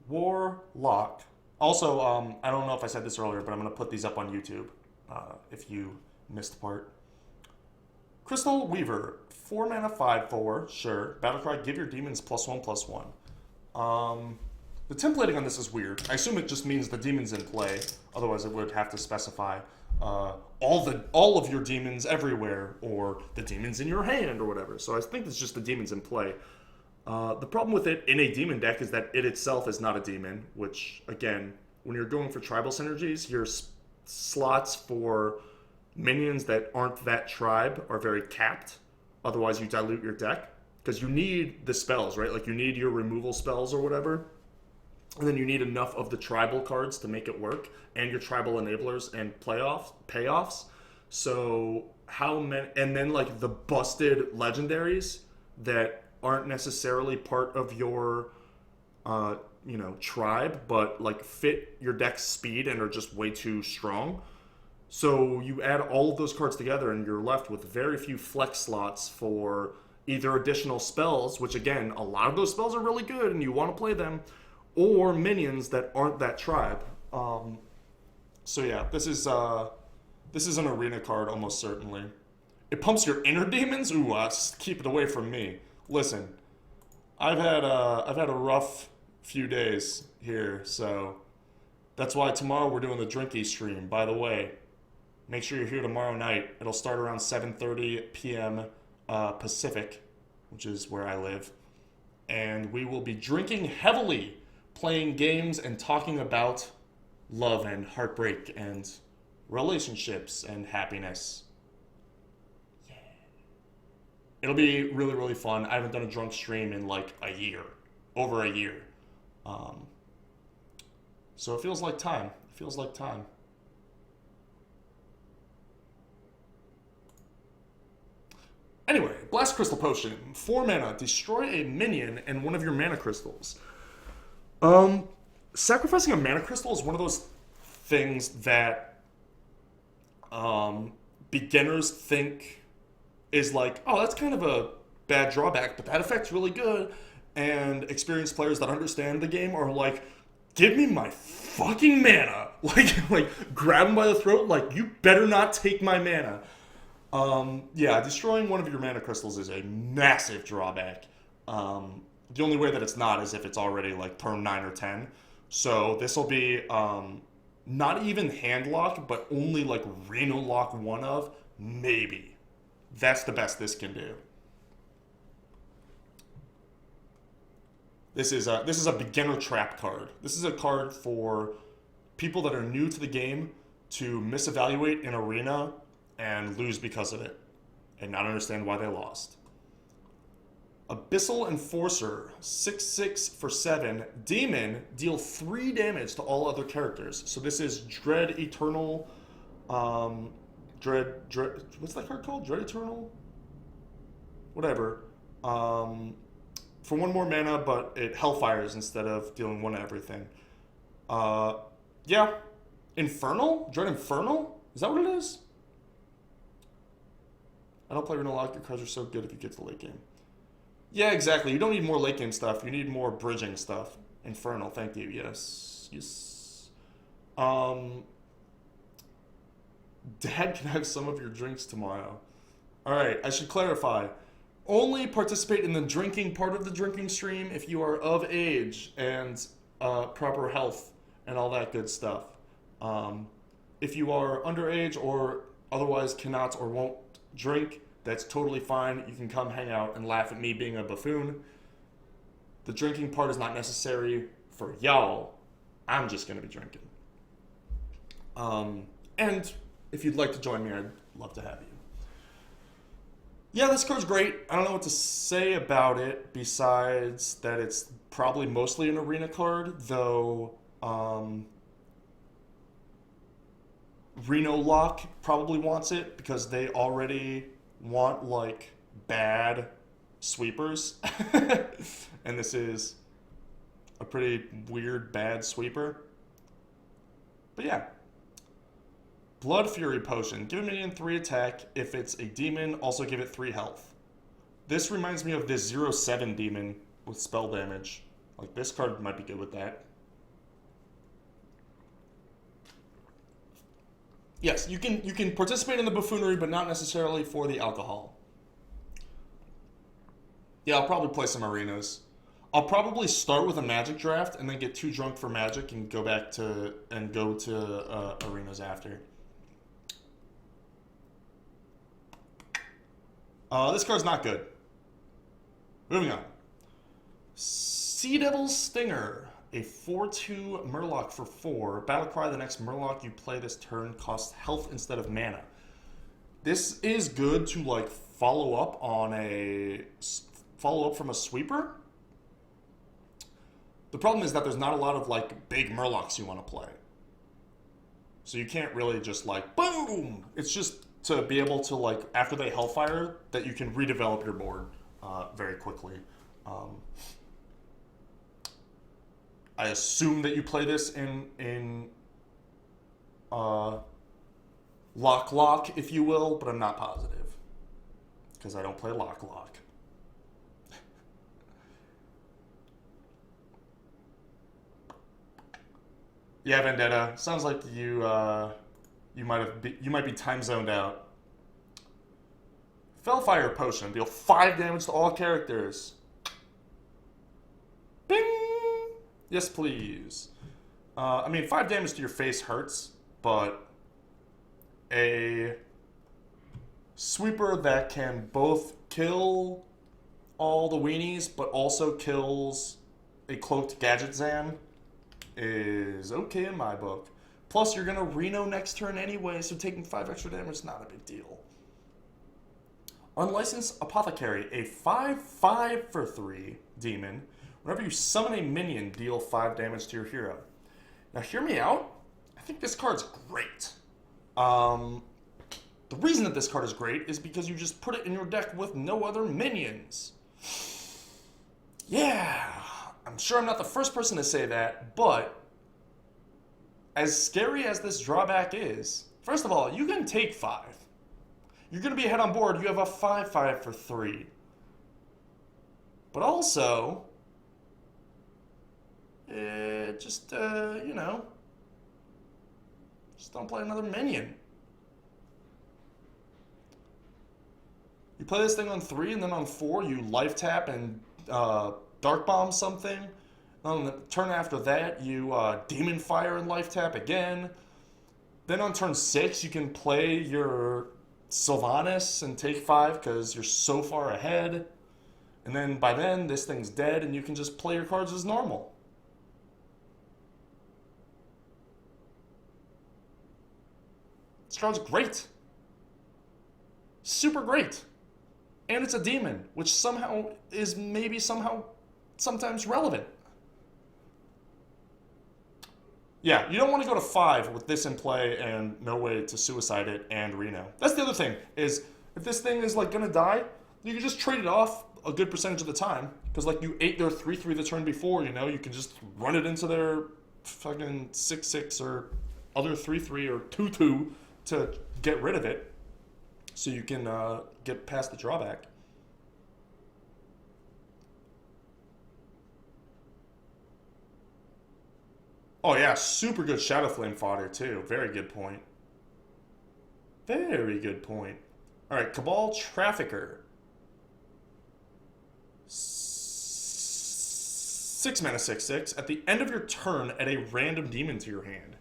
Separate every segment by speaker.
Speaker 1: Warlock. Also, I don't know if I said this earlier, but I'm going to put these up on YouTube if you missed the part. Crystal Weaver, 4 mana, 5/4, sure. Battlecry, give your demons +1/+1. The templating on this is weird. I assume it just means the demons in play. Otherwise, it would have to specify all of your demons everywhere, or the demons in your hand, or whatever. So I think it's just the demons in play. The problem with it in a demon deck is that it itself is not a demon, which, again, when you're going for tribal synergies, your slots for minions that aren't that tribe are very capped. Otherwise, you dilute your deck. Because you need the spells, right? Like, you need your removal spells or whatever. And then you need enough of the tribal cards to make it work. And your tribal enablers and payoffs. So, how many... And then, like, the busted legendaries that aren't necessarily part of your, tribe, but, like, fit your deck's speed and are just way too strong. So you add all of those cards together and you're left with very few flex slots for either additional spells, which again, a lot of those spells are really good and you want to play them, or minions that aren't that tribe. So yeah, this is an arena card almost certainly. It pumps your inner demons? Ooh, keep it away from me. Listen, I've had a rough few days here, so that's why tomorrow we're doing the drinky stream. By the way, make sure you're here tomorrow night. It'll start around 7:30 p.m. Pacific, which is where I live. And we will be drinking heavily, playing games and talking about love and heartbreak and relationships and happiness. Yeah. It'll be really, really fun. I haven't done a drunk stream in like a year. Over a year. So it feels like time. It feels like time. Anyway, Blast Crystal Potion. 4 mana. Destroy a minion and one of your mana crystals. Sacrificing a mana crystal is one of those things that beginners think is like, oh, that's kind of a bad drawback, but that effect's really good. And experienced players that understand the game are like, give me my fucking mana. Like grab them by the throat, like, you better not take my mana. Yeah, destroying one of your mana crystals is a massive drawback. The only way that it's not is if it's already like turn 9 or 10. So this will be not even hand lock, but only like Reno lock one of, maybe. That's the best this can do. This is a beginner trap card. This is a card for people that are new to the game to misevaluate in arena and lose because of it, and not understand why they lost. Abyssal Enforcer, 6/6 for 7. Demon, deal 3 damage to all other characters. So this is Dread Eternal, Dread, what's that card called? Dread Eternal? Whatever. For 1 more mana, but it Hellfires instead of dealing 1 to everything. Yeah. Infernal? Dread Infernal? Is that what it is? I don't play Reno Lock. Your cards are so good if you get to the late game. Yeah, exactly. You don't need more late game stuff. You need more bridging stuff. Infernal, thank you. Yes. Yes. Dad can have some of your drinks tomorrow. Alright, I should clarify. Only participate in the drinking part of the drinking stream if you are of age and proper health and all that good stuff. If you are underage or otherwise cannot or won't drink, that's totally fine. You can come hang out and laugh at me being a buffoon. The drinking part is not necessary for y'all. I'm just going to be drinking. And if you'd like to join me, I'd love to have you. Yeah, this card's great. I don't know what to say about it besides that it's probably mostly an arena card, though Reno Lock probably wants it because they already want, like, bad sweepers. And this is a pretty weird, bad sweeper. But yeah. Blood Fury Potion. Give a minion 3 attack. If it's a demon, also give it 3 health. This reminds me of this 0/7 demon with spell damage. Like, this card might be good with that. Yes, you can participate in the buffoonery, but not necessarily for the alcohol. Yeah, I'll probably play some arenas. I'll probably start with a magic draft and then get too drunk for magic and go to arenas after. This card's not good. Moving on. Sea Devil's Stinger. A 4/2 Murloc for 4. Battlecry, the next Murloc you play this turn costs health instead of mana. This is good to like follow up from a sweeper. The problem is that there's not a lot of like big Murlocs you want to play. So you can't really just like boom. It's just to be able to like after they Hellfire that you can redevelop your board very quickly. I assume that you play this in Lock, if you will, but I'm not positive because I don't play Lock. Yeah, Vendetta. Sounds like you might be time zoned out. Fellfire Potion. Deal 5 damage to all characters. Bing! Yes, please. I mean, 5 damage to your face hurts, but a sweeper that can both kill all the weenies, but also kills a cloaked Gadgetzan is okay in my book. Plus, you're going to Reno next turn anyway, so taking 5 extra damage is not a big deal. Unlicensed Apothecary, a 5/5 for 3 demon. Whenever you summon a minion, deal 5 damage to your hero. Now, hear me out. I think this card's great. The reason that this card is great is because you just put it in your deck with no other minions. Yeah, I'm sure I'm not the first person to say that, but as scary as this drawback is, first of all, you can take 5. You're going to be ahead on board. You have a 5/5 for 3. But also, just don't play another minion. You play this thing on 3, and then on 4, you life tap and dark bomb something. On the turn after that, you demon fire and life tap again. Then on turn 6, you can play your Sylvanas and take 5 because you're so far ahead. And then by then, this thing's dead, and you can just play your cards as normal. This card's great. Super great. And it's a demon, which somehow is sometimes relevant. Yeah, you don't want to go to 5 with this in play and no way to suicide it and Reno. That's the other thing, is if this thing is like gonna die, you can just trade it off a good percentage of the time. Because like you ate their 3/3 the turn before, you can just run it into their fucking 6/6 or other 3/3 or 2/2 to get rid of it. So you can get past the drawback. Oh yeah, super good Shadow Flame fodder too. Very good point. Very good point. All right, Cabal Trafficker. 6 mana 6/6. At the end of your turn, add a random demon to your hand.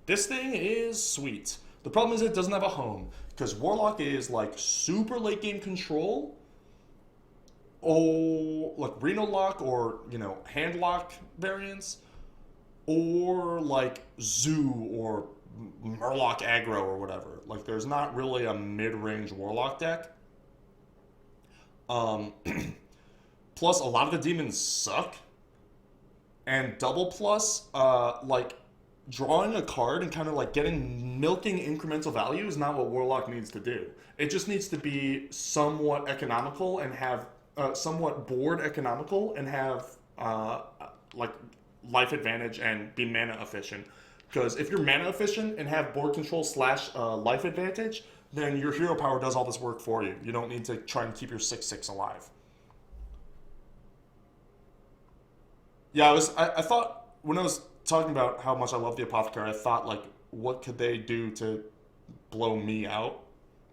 Speaker 1: This thing is sweet. The problem is it doesn't have a home because Warlock is like super late game control. Oh, like Reno lock or hand lock variants. Or like Zoo or Murloc aggro or whatever. Like there's not really a mid-range Warlock deck. Plus a lot of the demons suck. And double plus, like drawing a card and kind of like milking incremental value is not what Warlock needs to do. It just needs to be somewhat economical and have somewhat board economical and have like life advantage and be mana efficient. Because if you're mana efficient and have board control / life advantage, then your hero power does all this work for you. You don't need to try and keep your 6/6 alive. Yeah, I thought when I was talking about how much I love the Apothecary, I thought like, what could they do to blow me out.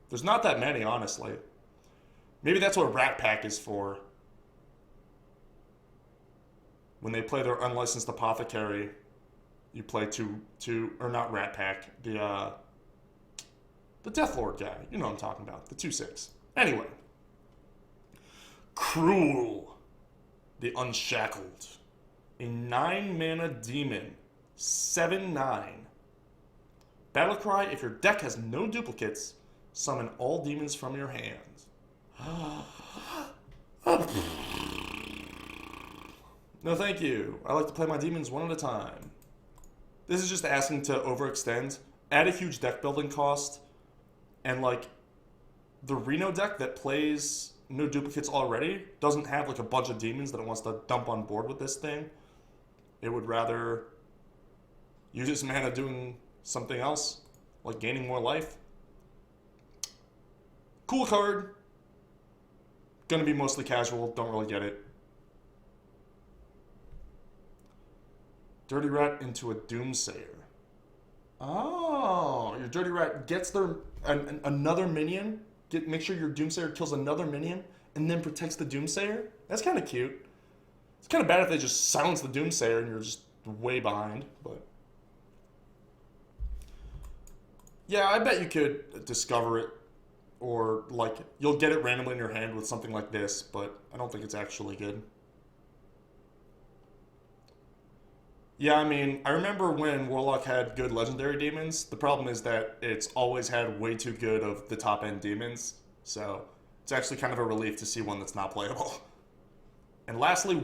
Speaker 1: There's not that many, honestly. Maybe that's what Rat Pack is for. When they play their unlicensed apothecary, you play two or not Rat Pack, the Deathlord guy. You know what I'm talking about, the 2/6. Anyway, Cruel, the Unshackled, a 9-mana demon, 7/9. Battlecry: if your deck has no duplicates, summon all demons from your hands. No, thank you. I like to play my demons one at a time. This is just asking to overextend, add a huge deck building cost, and like the Reno deck that plays no duplicates already doesn't have like a bunch of demons that it wants to dump on board with this thing. It would rather use its mana doing something else, like gaining more life. Cool card. Gonna be mostly casual, don't really get it. Dirty Rat into a Doomsayer. Oh, your Dirty Rat gets their another minion. Make sure your Doomsayer kills another minion and then protects the Doomsayer. That's kind of cute. It's kind of bad if they just silence the Doomsayer and you're just way behind, but yeah, I bet you could discover it, or like you'll get it randomly in your hand with something like this, but I don't think it's actually good. Yeah, I mean, I remember when Warlock had good legendary demons. The problem is that it's always had way too good of the top end demons, so it's actually kind of a relief to see one that's not playable. And lastly,